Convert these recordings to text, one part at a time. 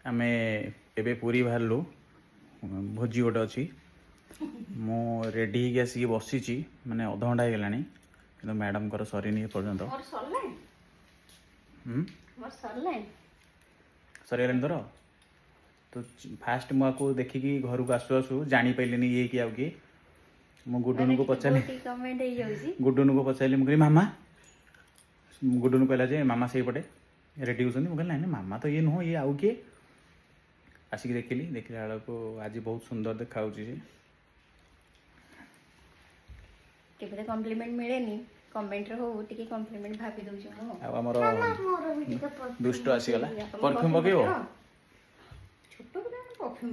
आमे एबे पूरी बाहरलु भोजी गोटे अच्छी मु रेडी हो आसिक बसी माने अध घंटा हो गलानी कि मैडम कर सरीनी पर्यंत सरीगलानी तोर तो फास्ट मुझे देखिकी घर को आसु आसु जानी पाइलिनी ये कि आउ किए मु गुडुनु को पचारि गुडुनु को पचारि मुझे मामा गुडुनु कहला जे मामा से पटे रेडी होती मुझे ना मामा तो ये नुह ये आउ किए आसिक देखिली देखला बेला को आज बहुत सुंदर देखा केबे कॉम्प्लीमेंट मिलेनी कमेंट रे हो टिके कॉम्प्लीमेंट भाबी दउछु मो आ हमर दुष्ट आसीगला परफ्यूम पकेबो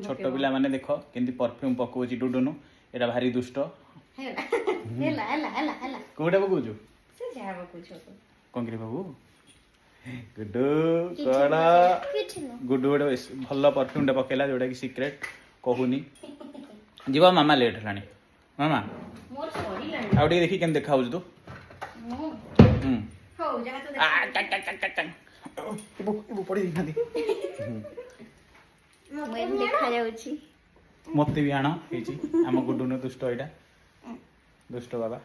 छोट पिला माने देखो केंती परफ्यूम पकोची डुडुनु एटा भारी दुष्ट हेला कोडा पकोजु से जा पकोछु कंकरी बाबू गुड्डू कड़ा गुड्डू गोटे भल परफ्यूम टा पकेला जोटा कि सिक्रेट कहूनी जीवा मामा लेट हलानी मामा मोर सॉरी आउ टिके देखि केन देखा तू हो जा तो आ टक टक टक टक टक इबो पड़ी दिखांदी मैं देखा जाउची मते भी आण हेची हम गुड्डू ने दुष्ट एटा दुष्ट बाबा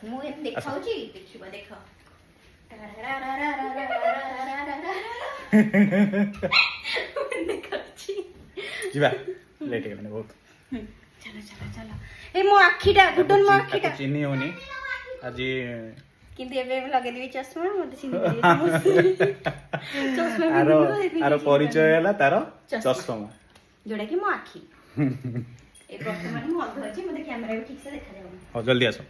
मु एम देखाउची देखिबा देखा जीवा लेट गलानी बहुत चलो चलो चलो ए मो आखीटा गुडन मो आखीटा चिन्नी होनी आज किंतु एबे लगे देबी चश्मा मते चिन्नी देबी चश्मा आरो परिचय हैला तारो चश्मा जोड़ा कि मो आखी ए वर्तमान मो अध अछि मते कैमरा भी ठीक से देखा जाउनी हो जल्दी आसो